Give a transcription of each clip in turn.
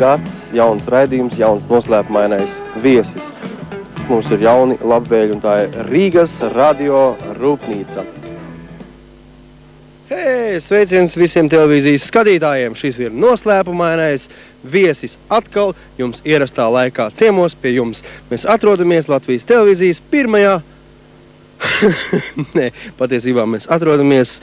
gads, jauns raidījums, jauns noslēpumainais viesis. Mums ir jauni labvēļi, un tā ir Rīgas radio rūpnīca. Hei, sveiciens visiem televīzijas skatītājiem! Šis ir noslēpumainais viesis. Atkal jums ierastā laikā ciemos pie jums. Mēs atrodamies Latvijas televīzijas pirmajā... Nē, patiesībā mēs atrodamies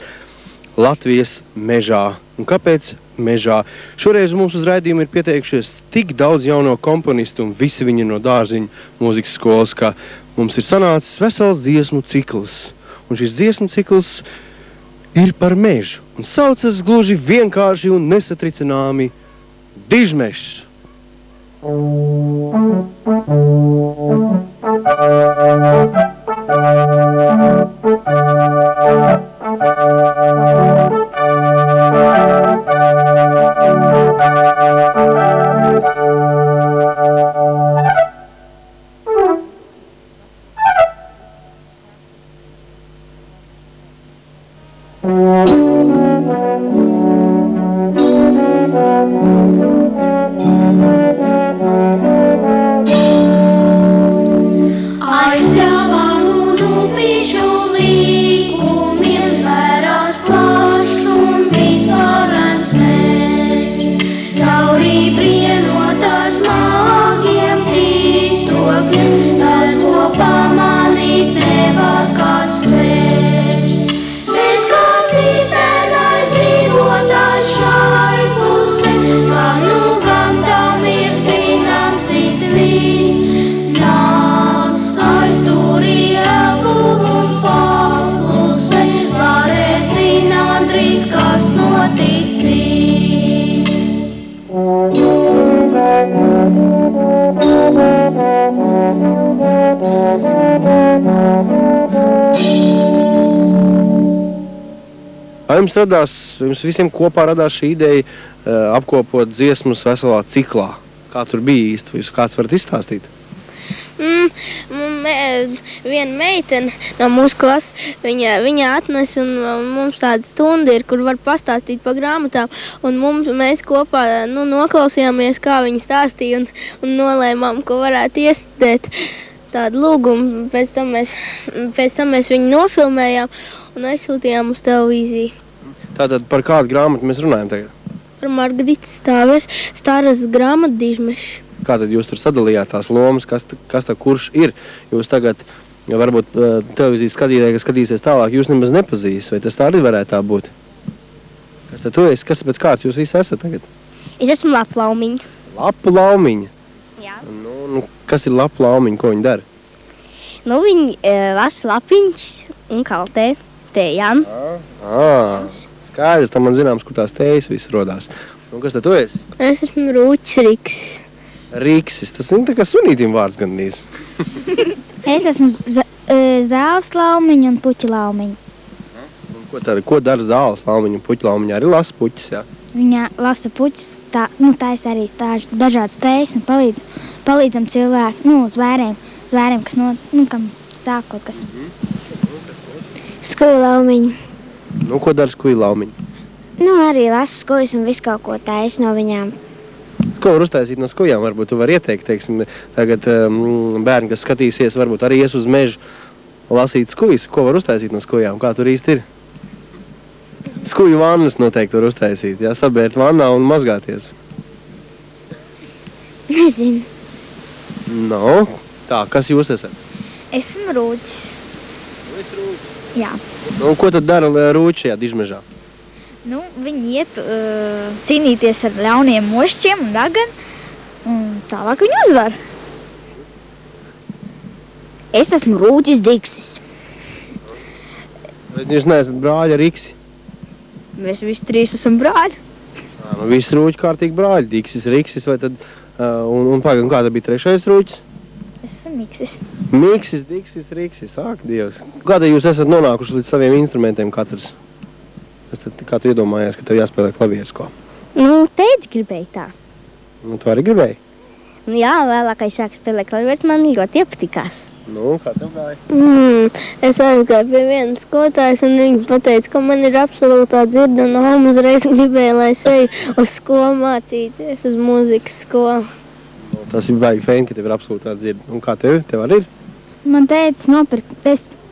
Latvijas mežā. Un kāpēc mežā? Šoreiz mums uz raidījumu ir pieteikušies tik daudz jauno komponistu, un visi viņi no Dārziņu mūzikas skolas, ka mums ir sanācis vesels dziesmu cikls. Un šis dziesmu cikls ir par mežu, un saucas gluži vienkārši un nesatricināmi Dižmežs. Jums visiem kopā radās šī ideja apkopot dziesmas veselā ciklā. Kā tur bija īsti? Jūs kāds varat izstāstīt? Viena meitene no mūsu klases, viņa atnes, un mums tāda stunda ir, kur var pastāstīt par grāmatām. Un mēs kopā noklausījāmies, kā viņa stāstīja, un nolēmām, ko varētu iestudēt tādu lūgumu. Pēc tam mēs viņu nofilmējām un aizsūtījām uz televīziju. Tātad par kādu grāmatu mēs runājam tagad? Par Margaritas Stāras grāmatu Dižmežs. Kā tad jūs tur sadalījāt tās lomas, kas tā kurš ir? Jūs tagad, varbūt televīzijas skatītāji, kas skatīsies tālāk, jūs nemaz nepazīst, vai tas tā arī varētu tā būt? Kas tad tu esi? Kas pēc kārtas jūs visi esat tagad? Es esmu Lapa Laumiņa. Lapa Laumiņa? Jā. Kas ir Lapa Laumiņa? Ko viņi dara? Viņi lasa lapiņas un kaltē tējām. Skaidrs, tam man zināms, kur tās tējas viss rodās. Un kas tad tu esi? Es esmu Rūķis Riksis. Riksis, tas ir tā kā sunītim vārds gandrīz. Es esmu Zāles Laumiņa un Puķa Laumiņa. Ko dara Zāles Laumiņa un Puķa Laumiņa? Arī lasa puķis, jā? Viņa lasa puķis, taisa arī dažādas tējas un palīdzam cilvēku, zvēriem, kas kam sāk kaut kas. Skuju Laumiņa. Ko dara Skuju Laumiņa? Arī lasa skujas un visu kaut ko taisa no viņām. Ko var uztaisīt no skujām? Varbūt tu vari ieteikt, teiksim, tagad bērni, kas skatīsies, varbūt arī ies uz mežu lasīt skujas. Ko var uztaisīt no skujām? Kā tur īsti ir? Skuju vannas noteikti var uztaisīt, jā, sabērt vannā un mazgāties. Nezinu. Tā, kas jūs esat? Esmu Rūķis. Tu esi Rūķis? Jā. Ko tad dara Rūķi šajā Dižmežā? Viņi iet cīnīties ar ļauniem mošķiem un raganu, un tālāk viņi uzvar. Es esmu Rūķis Diksis. Bet jūs neesat brāļi ar Riksi? Mēs visi trīs esam brāļi. Visi Rūķi kārtīgi brāļi, Diksis, Riksis, vai tad, un kā tad bija trešais Rūķis? Es esmu Miksis. Miksis, Diksis, Riksis, ak, Dievs. Kā tad jūs esat nonākuši līdz saviem instrumentiem katrs? Kā tu iedomājies, ka tev jāspēlē klavieres ko? Tētis gribēja tā. Tu arī gribēji? Jā, vēlāk, kad es sāku spēlēt klavieres, man ļoti iepatikās. Nu, kā tev gāja? Es aizgāju pie vienas skolotājas, un viņa pateica, ka man ir absolūtā dzirde, un mamma uzreiz gribēja, lai es eju uz skolu mācīties, uz mūzikas skolu. Nu, tas ir baigi fēni, ka tev ir absolūtā dzirde. Un kā tev? Tev arī ir? Man teica nopirkt,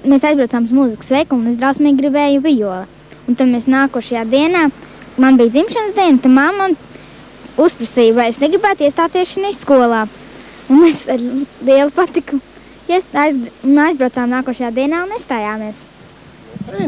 mēs aizbraucām uz mūzikas veikumu, un es drausmīgi gribēju violi. Un tad mēs nākošajā dienā, man bija dzimšanas diena, tad mamma uzprasīja, vai es negribētu iestāties šī skolā. Un mēs ar lielu patiku aizbraucām nākošajā dienā un iestājāmies.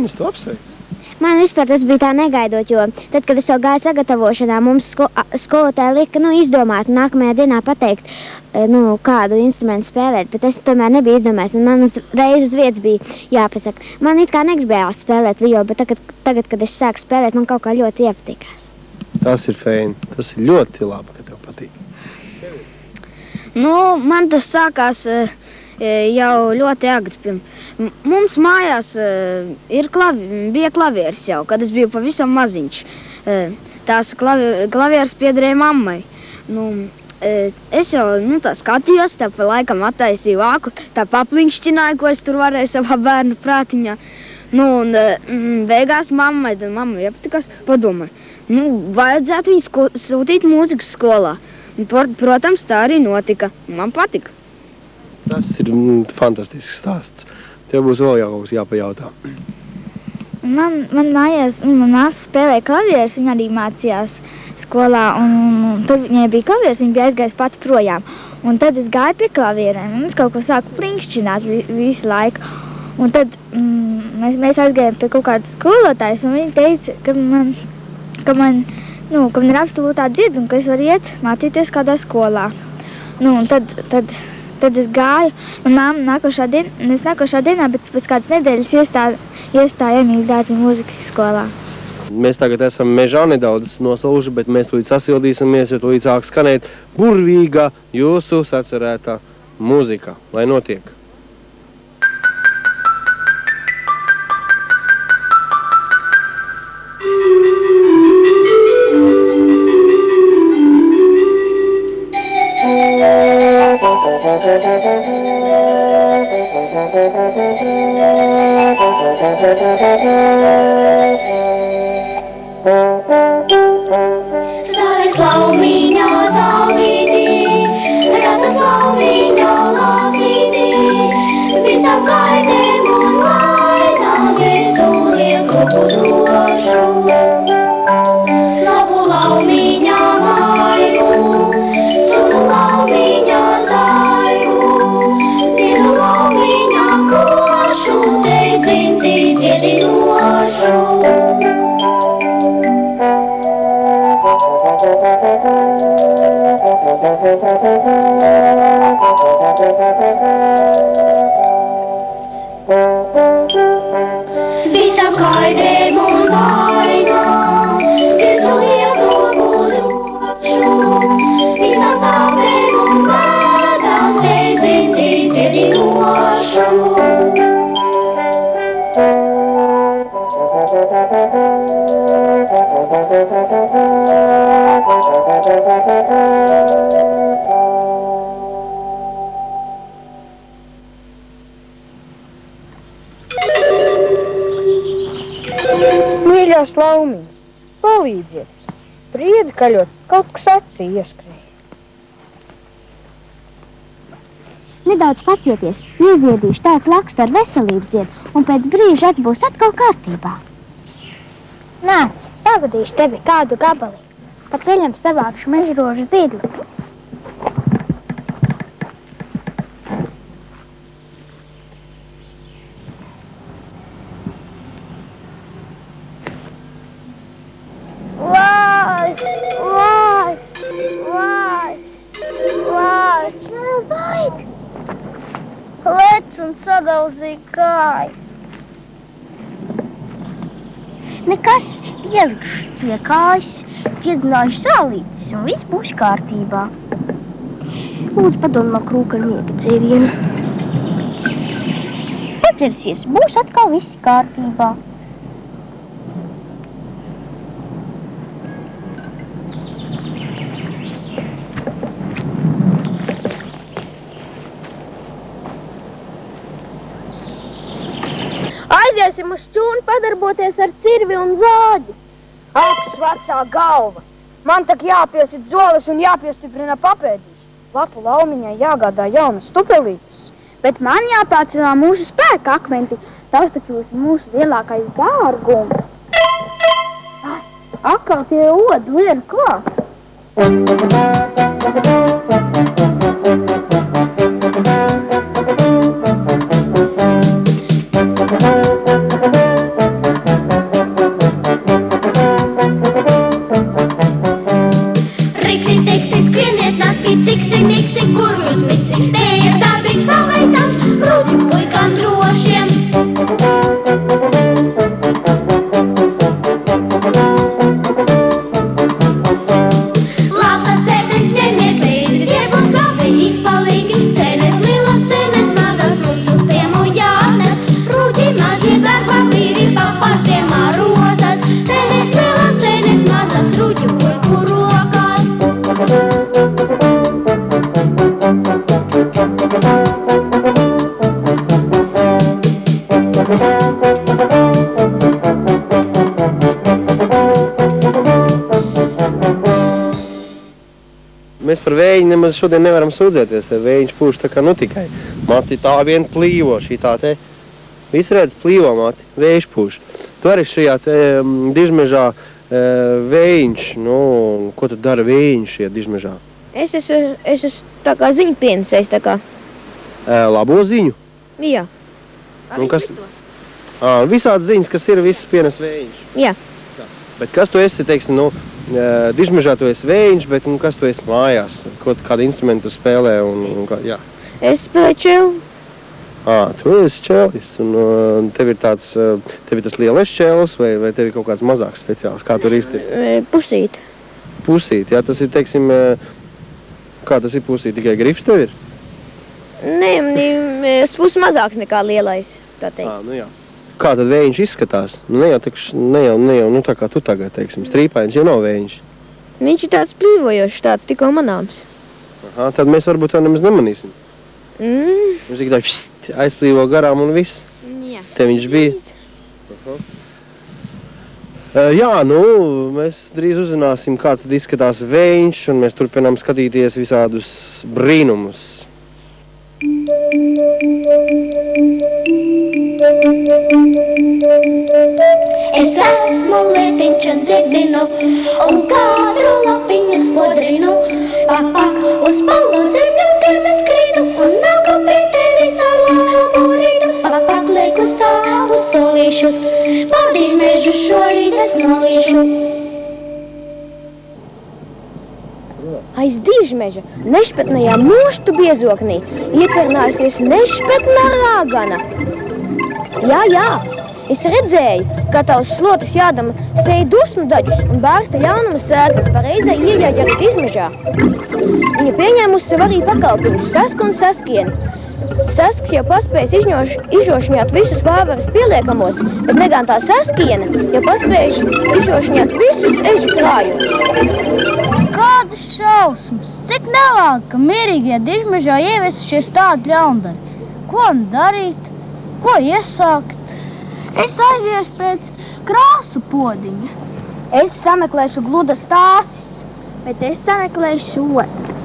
Es to apsveicu. Man vispār tas bija tā negaidot, jo tad, kad es jau gāju sagatavošanā, mums skolotāja lika izdomāt nākamajā dienā pateikt, kādu instrumentu spēlēt, bet es tomēr nebiju izdomājis, un man uzreiz uz vietas bija jāpasaka. Man it kā negribējās spēlēt violi, bet tagad, kad es sāku spēlēt, man kaut kā ļoti iepatikās. Tas ir fēni. Tas ir ļoti labi, ka tev patīk. Man tas sākās jau ļoti agri. Mums mājās bija klavieres jau, kad es biju pavisam maziņš. Tās klavieres piederēja mammai. Es jau tā skatījos, tā pa laikam attaisīju vāku, tā paplinkšķināju, ko es tur varēju savā bērnu prātiņā. Beigās mammai iepatikās, padomāju, vajadzētu viņu sūtīt mūzikas skolā. Protams, tā arī notika. Man patika. Tas ir fantastisks stāsts. Tev būs vēl kaut kas jāpajautā. Man mājās, man māsa spēlēja klavieres, viņa arī mācījās skolā, un tad viņai bija klavieres, viņa bija aizgājis pati projām. Un tad es gāju pie klavierēm, un es kaut ko sāku plinkšķināt visu laiku. Un tad mēs aizgājām pie kaut kādas skolotājas, un viņa teica, ka man ir absolūtā dzirde, un ka es varu iet mācīties kādā skolā. Un tad es gāju, un mamma nākošā dienā, bet pēc kādas nedēļas iestāju Emīļa Dārziņa mūzikas skolā. Mēs tagad esam mežā nedaudz nosaluši, bet mēs tūlīt sasildīsimies, jo tūlīt sāk skanēt burvīga jūsu sacerētā mūzika. Lai notiek! Mīļās laumiņas, palīdziet! Priedi kaļot, kaut kas acī ieskrēja. Nedaudz pacieties, iedziedīšu tā klakstu ar veselības dziedu, un pēc brīža acs būs atkal kārtībā. Nāc, pavadīšu tevi kādu gabali. Pa ceļam savākšu mežrožu zīdli. Sadalzīja kāju. Nekas, ielikšu pie kājas, dziedināšu zālītes un viss būs kārtībā. Lūdzu, padomā krūka ar miega dzērienu. Pacersies, būs atkal viss kārtībā. Aiziesim uz šķūni padarboties ar cirvi un zāģi. Aks, vecā galva! Man tak jāpiesit zoles un jāpiestiprina papēdīs. Lapu laumiņai jāgādā jaunas stupelītes. Bet man jāpārcelā mūsu spēka akmenti. Tas taču būs mūsu lielākais dārgums. Atkal tie odi ir klāt. Riksi, tiksi, skrieniet, naski, tiksi, miksi, kur jūs visi? Te ir darbiņš paveicams, rūķu puikām drošiem. Lāpsas sēnes ņemiet līdzi, dievos labi izpalīgi. Sēnes lielas, sēnes mazas, uz tiem un jāatnes. Rūķi mazie darba vīri, papārstiem arosas. Sēnes lielas, sēnes mazas, rūķu puiku rokās. Mēs par vēju nemaz šodien nevaram sūdzēties, te vējiņš pūš tā kā nu tikai. Mati tā vien plīvo, šī tā te. Visi redz plīvo, Mati, vējš pūš. Tu arī šajā te dižmežā vējiņš, nu, ko tu dara vējiņš šajā dižmežā? Es esmu tā kā ziņu pienesējis, tā kā. Labo ziņu? Jā. Un kas? Visādi ziņas, kas ir, visas pienes vējiņš. Jā. Bet kas tu esi, teiksim, nu, dižmežā tu esi vējiņš, bet nu, kas tu esi mājās? Kādu instrumentu tu spēlē jā. Es spēlēju čelu. Tu esi čēlis, un tev ir tas lielais čēlis, vai tev ir kaut kāds mazāks speciāls? Kā tur īsti ir? Pusīt. Pusīt, jā, tas ir, teiksim, kā tas ir pusīt, tikai grifs tev ir? Nē, pusi mazāks nekā lielais, tā teikt. Nu jā. Kā tad vējiņš izskatās? Ne jau, nu tā kā tu tagad, teiksim, strīpains jau nav vējiņš. Viņš ir tāds plīvojošs, tāds tikko manāms. Tad mēs varbūt jau nemaz nemanīsim. Viņš tikai tā aizplīvo garām un viss. Jā. Te viņš bija. Jā, nu, mēs drīz uzzināsim, kā tad izskatās vējiņš, un mēs turpinām skatīties visādus brīnumus. Es esmu lietiņš un dzirdinu, un katru lapiņu spodrinu. Pak, pak, uz balvu dzirņotiem es skrīnu, un nāku pie tevis ar labu rītu. Pak, pak, lieku savus solīšus, par dižmežu šorīt es nolīšu. Aiz dižmeža, nešpatnajā moštu biezoknī, iepernājusies nešpatnā rāgana. Jā, es redzēju, kā tavs slotas jādama seja dusmu daļus un bārsta ļaunuma sēklas pareizai ieļauj arī dižmežā. Viņa pieņēmusi sev arī pakalpiņus Sasku un Saskieni. Sasks jau paspējis izžošņāt visus vāveres pieliekamos, bet negan tā Saskiene jau paspējis izžošņāt visus eža krājumus. Kādas šausmas! Cik nelāgi, ka mierīgie dižmežā ieviesušies tādi ļaundari. Ko darīt? Ko iesākt? Es aiziešu pēc krāsu podiņa. Es sameklēšu gludas stāsis, bet es sameklēšu otras.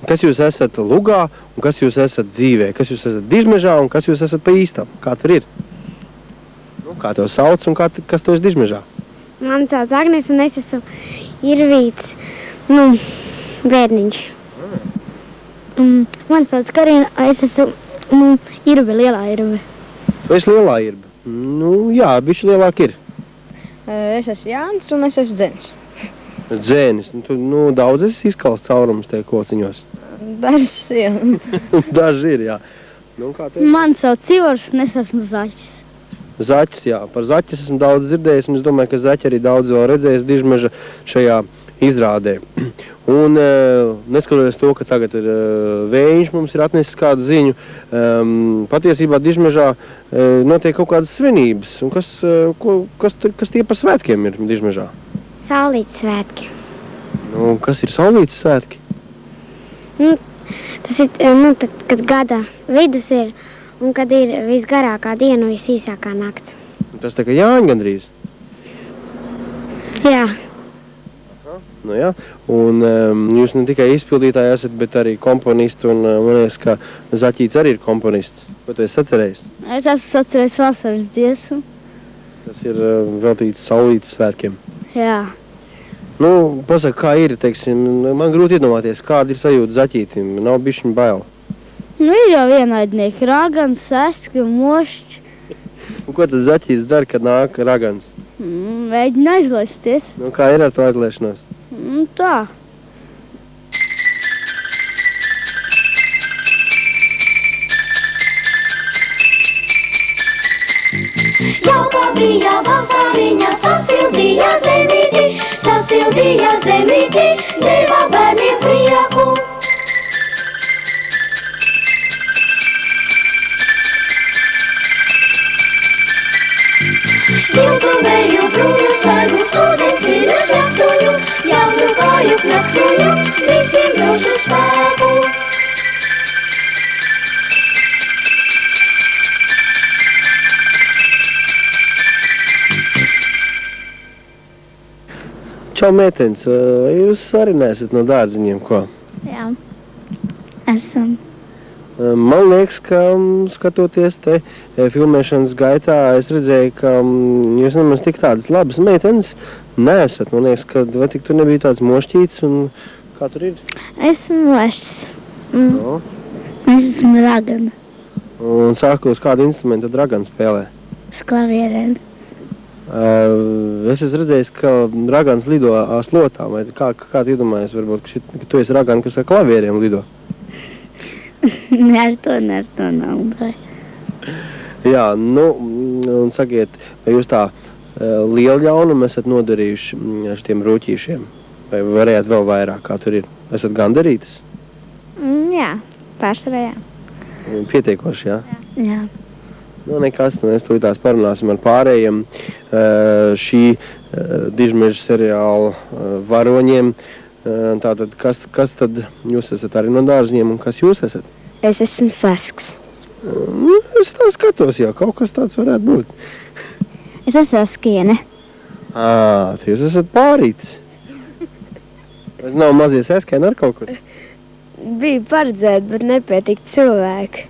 Kas jūs esat lugā un kas jūs esat dzīvē? Kas jūs esat dižmežā un kas jūs esat pa īstam? Kā tur ir? Nu, kā tev sauc un kas tu esi dižmežā? Man sauc Agnes un es esmu Irvīts, bērniņš. Man sauc Karina, es esmu Irbe, lielā Irbe. Tu esi lielā Irbe? Nu, jā, bišķi lielāk ir. Es esmu Jānis un es esmu Dzenis. Dzēnis, tu daudz esi izkalst caurumus te kociņos? Dažs ir. Daži ir, jā. Nu, kā tev? Man sauc Ivars un es esmu Zaķis. Zaķis, jā. Par zaķis esmu daudz dzirdējis, un es domāju, ka zaķi arī daudz vēl redzējis dižmeža šajā izrādē. Un neskatoties to, ka tagad ir vējiņš mums ir atnesis kādu ziņu, patiesībā dižmežā notiek kaut kādas svinības. Un kas tie par svētkiem ir dižmežā? Saulītes svētki. Nu, kas ir saulītes svētki? Tas ir, tad, kad gada vidus ir un kad ir visgarākā diena un visīsākā nakts. Tas tā kā Jāņa gandrīz. Jā. Nu jā, un jūs ne tikai izpildītāji esat, bet arī komponisti, un man liekas, ka Zaķīts arī ir komponists. Ko tu esi sacerējis? Es esmu sacerējis vasaras dziesmu. Tas ir veltīts saulītes svētkiem. Jā. Nu, pasaka, kā ir, teiksim, man grūti iedomāties, kāda ir sajūta Zaķītim, nav bišķiņ bail. Nu, ir jau vienaidnieki, ragans, seski un mošķi. Un ko tad Zaķīts dara, kad nāk ragans? Mēģina aizlaisties. Nu, kā ir ar to aizliešanos? Tā. Jauka bija vasariņa, sasildīja zemīti, deva bērniem prieku. Siltu vēju, brūļu svaigus, ūdens vīru šķakstoņu, jaunu kāju knakstoņu, visiem drošu spēku. Čau, meitenes, jūs arī neesat no dārziņiem, ko? Jā. Esam. Man liekas, ka skatoties te filmēšanas gaitā, es redzēju, ka jūs nemaz tik tādas labas meitenes neesat. Man liekas, ka vai tik tur nebija tāds mošķīts un kā tur ir? Esmu mošķis. No. Es esmu ragana. Un sāku uz kādu instrumentu tad ragana spēlē? Uz klavierēm. Es esmu redzējis, ka ragans lido slotām. Vai kā tu iedomājies, varbūt, ka tu esi ragana, kas ar klavieriem lido? Ne ar to nav. Jā, nu, un sakiet, vai jūs tā lielu ļaunumu esat nodarījuši šitiem rūķīšiem? Vai varējāt vēl vairāk, kā tur ir? Esat gandarītas? Jā, pārsvarā jā. Pietiekoši, jā? Jā. Nu, nekas, mēs tūlītās parunāsim ar pārējiem šī dižmeža seriāla varoņiem. Tātad, kas tad jūs esat arī no dārziņiem un kas jūs esat? Es esmu sasks. Es tā skatos jau, kaut kas tāds varētu būt. Es esmu saskiene. Jūs esat pārītis. Vai nav mazie saskaini ar kaut kur? Bija paredzēt, bet nepietika cilvēki.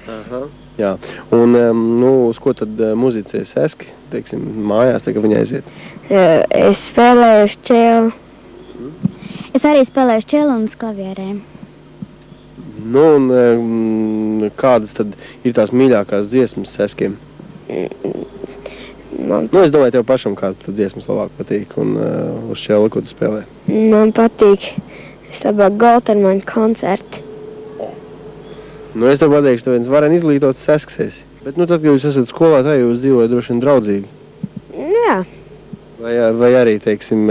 Aha. Jā, un uz ko tad muzicē Saski, teiksim, mājās, tagad viņa aiziet? Es spēlēju šķēlu. Es arī spēlēju šķēlu un uz klavierēm. Nu, un kādas tad ir tās mīļākās dziesmas Saskiem? Nu, es domāju, tev pašam kāda tad dziesmas labāk patīk un uz šķēlu, ko tu spēlē? Man patīk Goltermaņa koncerti. Nu, es tev pateikšu, tu viens varen izglītots Sasks esi. Bet, nu, tad, kad jūs esat skolētāji, jūs dzīvojat droši vien draudzīgi. Jā. Vai arī, teiksim,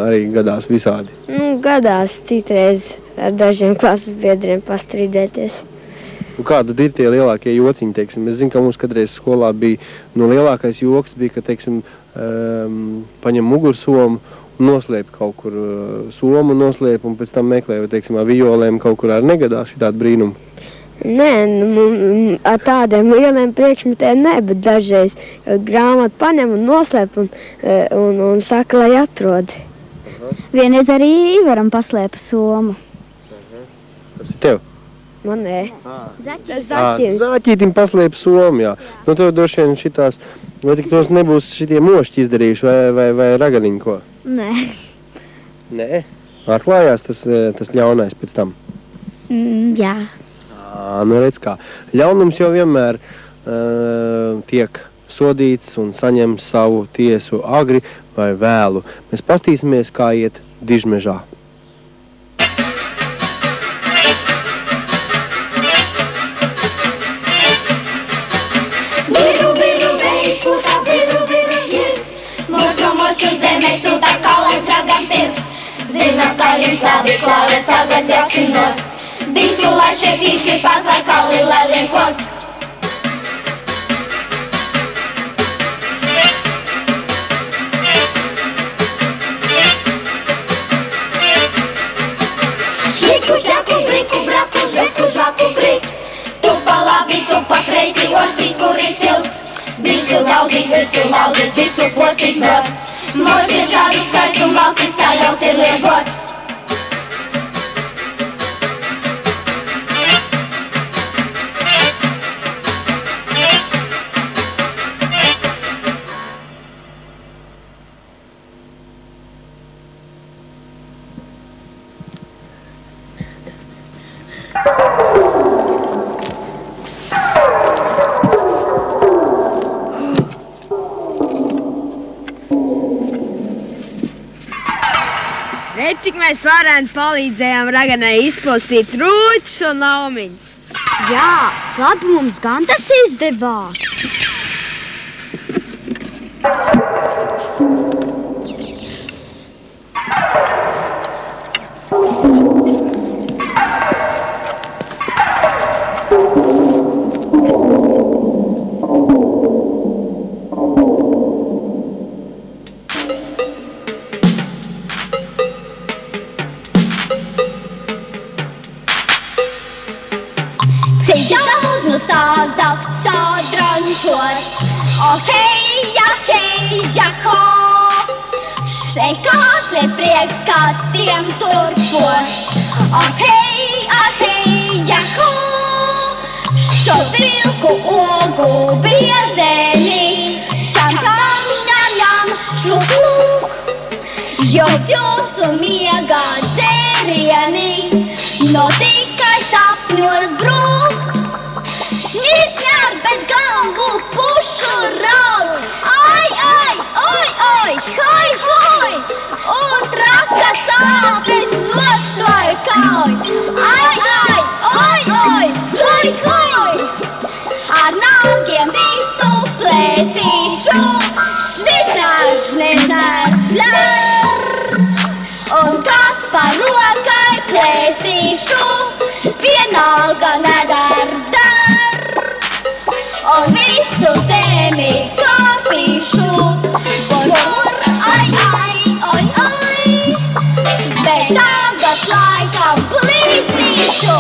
arī gadās visādi? Nu, gadās citreiz ar dažiem klases biedriem pastrīdēties. Un kāda ir tie lielākie jociņi, teiksim? Es zinu, ka mums kādreiz skolā bija, lielākais joks bija, ka, teiksim, paņem mugursomu un noslēp kaut kur somu noslēp un pēc tam meklē, vai, teiksim, ar violēm kaut kur arī negadās šitādi brīnumi. Nē, ar tādiem lieliem priekšmetiem ne, bet dažreiz grāmatu paņem un noslēp un saka, lai atrod. Vienreiz arī Ivaram paslēpa somu. Tas ir tev? Man nē. Zaķītim paslēpa somu, jā. Nu, tev droši vien šitās, vai tik tos nebūs šitie mošķi izdarījuši vai raganiņi ko? Nē. Nē? Atklājās tas ļaunais pēc tam? Jā. Nu redz kā. Ļaunums jau vienmēr tiek sodīts un saņem savu tiesu agri vai vēlu. Mēs pastīsimies, kā iet dižmežā. Viru, vējš, putā, viru, šķirs. Moču zemē sūtā, kā lai fragam pirks. Zināt, kā jums labi klāves, tagad jāksim nost. Visu, lai šeit īšķi pat, lai kauli, lai liekos. kur ir silts. Visu lauzīt, visu postīt nost. Mūžiem šādu skaistumu valsti saļaut ir liels gods. Redz, cik mēs varēni palīdzējām Raganai izpostīt rūķus un laumiņus. Jā, labi mums gan tas izdevās. Kāds prieks, kā tiem turpos. Ahei, jaho, šo vilku ogu biezeni, čam, šņam, šluk, jūsu miega dzērieni, no tikai sapņos brukt. Šņir, bet galvu pušu raud, ai, hoi, un traka sāpes nostāja kauj. Ai, hoi, ar nāgiem visu plēsīšu, šnišņār, un kas par rokai plēsīšu, vienalga nedar, un visu zemi kāpīšu, bet tagad laikam plīsīšu,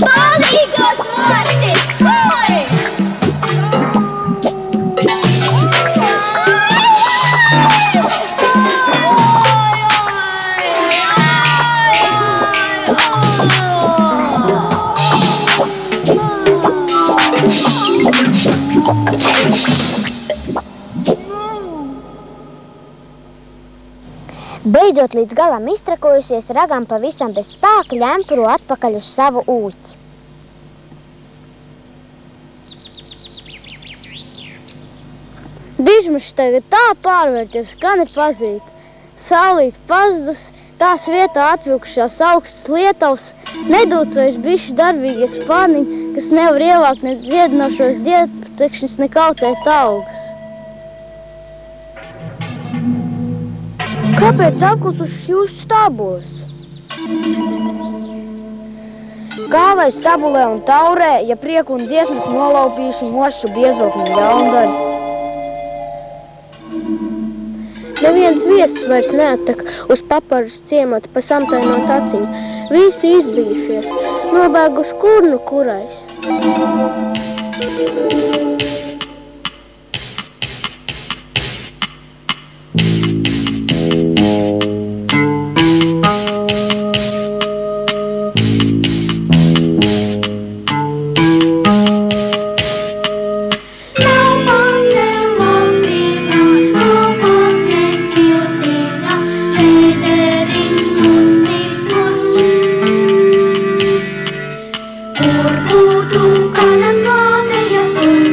palīgos moči, hoi! Beidzot līdz galam iztrakojusies, Ragam pavisam bez spēka ļempuro atpakaļ uz savu ūķi. Dižmašs tagad tā pārvērties, ka nepazīt. Saulīt pazudus, tās vietā atvilkušās augstas lietavas, nedūcojuši bišķi darbīgie spāniņi, kas nevar ievākt ne dziedinošos dziedputekšņus, ne kautēt augus. Kāpēc apklusušas jūsu stābulos? Kā vai stabulē un taurē, ja prieku un dziesmas nolaupīšu mošķu biezokņu ļaundari? Neviens viesis vairs neattak uz papažas ciemata pa samtainot aciņu. Visi izbijušies, nobēguši kur nu kurais. Kur būtu kādas glābējas un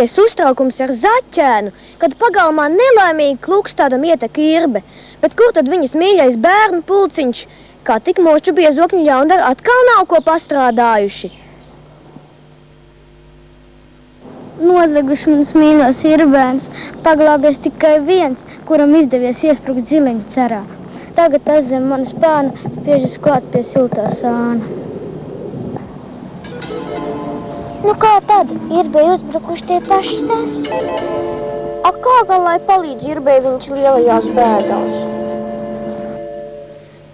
lielais uztraukums ar zaķēnu, kad pagalmā nelaimīgi klukstādam ietek irbe. Bet kur tad viņas mīļais bērnu pulciņš, kā tik moču biezokņu ļaundari atkal nav ko pastrādājuši? Nodeguši manas mīļos irbērns, paglābies tikai viens, kuram izdevies iesprukt zileņu cerā. Tagad tas zem manas spārna spiežas klāt pie siltā sāna. Nu kā tad? Irbei uzbrukuši tie paši sasi. Kā gan lai palīdz irbei viņš lielajās bēdās?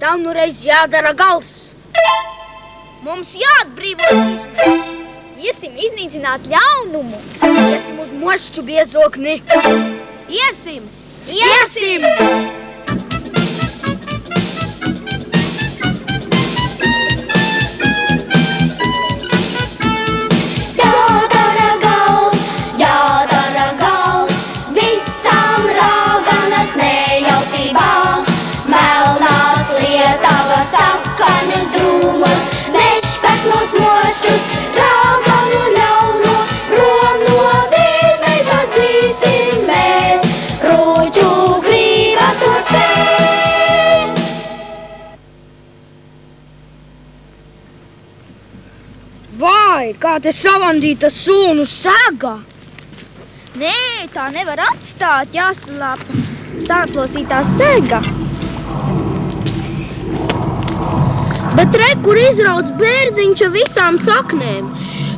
Tam nu reiz jādara gals. Mums jāatbrīvo izmē. Iesim iznīcināt ļaunumu. Iesim uz mošķu biezokni. Iesim! Iesim! Jādara gals, visam raganas nejaucībā. Melnās lietavas akaņus drūmos, nešpeklos mošķus, raganu ļauno, prom no dīzmēs atzīsim mēs, rūķu grība to spēs. Vai, kā te savandīta sūnu sega? Nē, tā nevar atstāt, jāsalāpa sāklosītā sega. Bet re, kur izrauc bērziņš ar visām saknēm.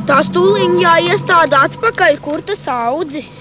Tās tūliņ jāiestāda atpakaļ, kur tas audzis.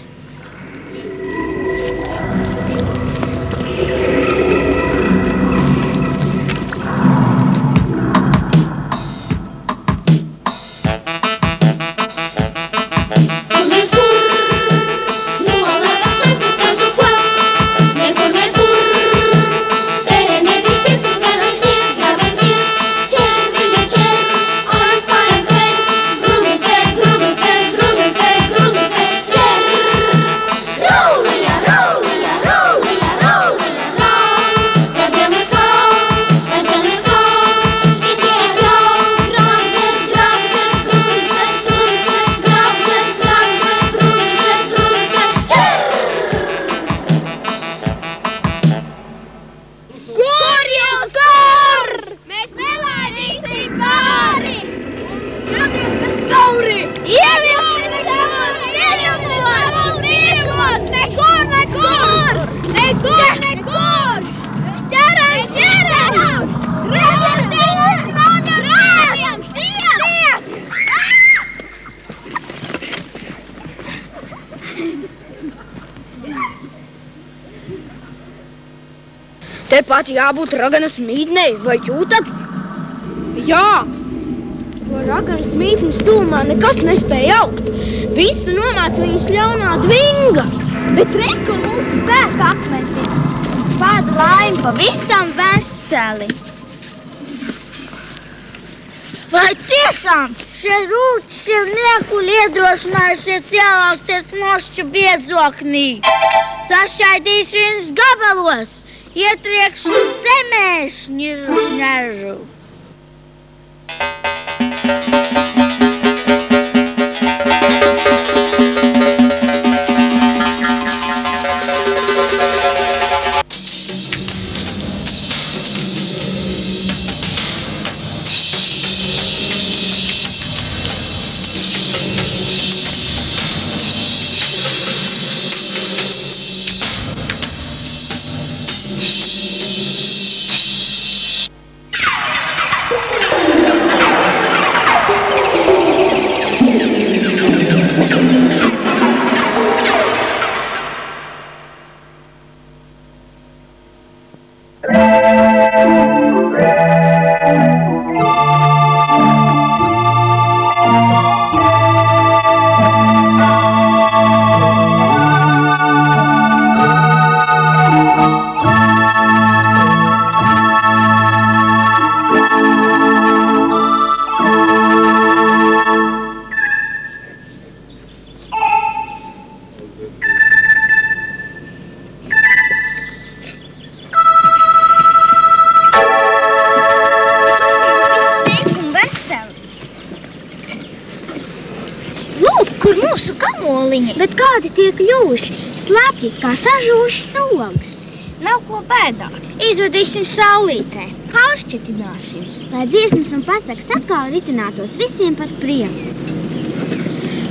Tepat jābūt raganas mītnei, vai jūtat? Jā, jo raganas mītnes tūmā nekas nespēja augt. Visu nomāca viņas ļaunā dvinga. Bet re, kur mūsu spēka akmeņi. Pārda laimi pavisam veseli. Vai tiešām šie rūķinieku iedrošinājušies ielausties mošķu biezoknī? Sašķaidīs viņus gabalos, ietriekšu zemē šņiru šņežu. Āboliņi, bet kādi tie kļuvuši? Slapji, kā sažūši sogas. Nav ko bēdāt. Izvedīsim saulītē. Pāršķetināsim. Lai dziesmas un pasakas atkal ritinātos visiem par prieku.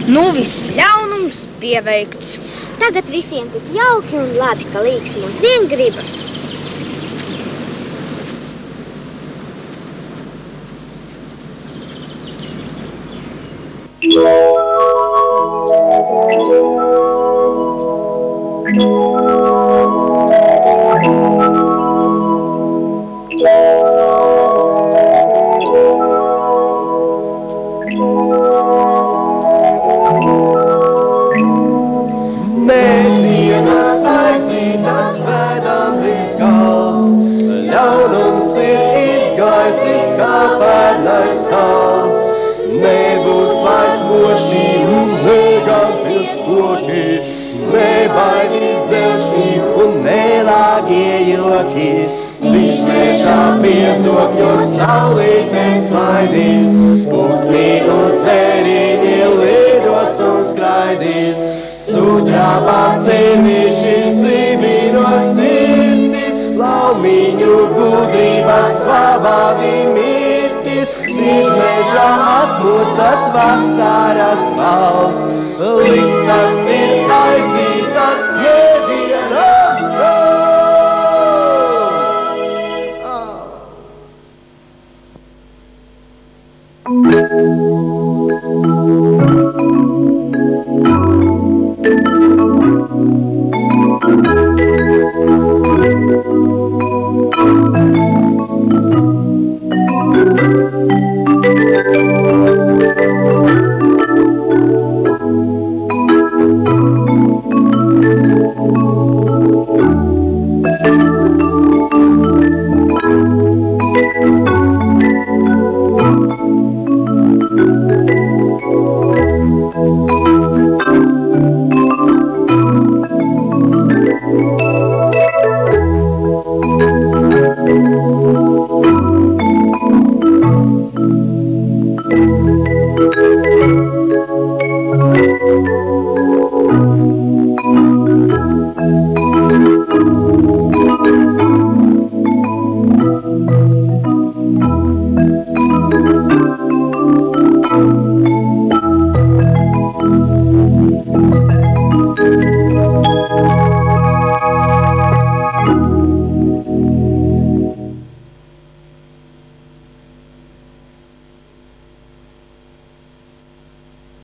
Nu, viss ļaunums pieveikts. Tagad visiem tik jauki un labi, ka līksmot vien gribas. Nedienas aizītas vēdām drīz gals, ļaunums ir izgaisis kā pērnais sals. Nebūs vairs mošī un negam pilskoki, nebaidīs dzelšņi un nelāgie joki. Viņš mežā piezokļos saulītē smaidīs, putni un zvērīņi lidos un skraidīs. Sudrabā cīnīši zīmīnot cirtis, laumiņu gudrības svabādi mirtis. Viņš mežā atmūstas vasaras balss, likstas ir aizītas jēdienas.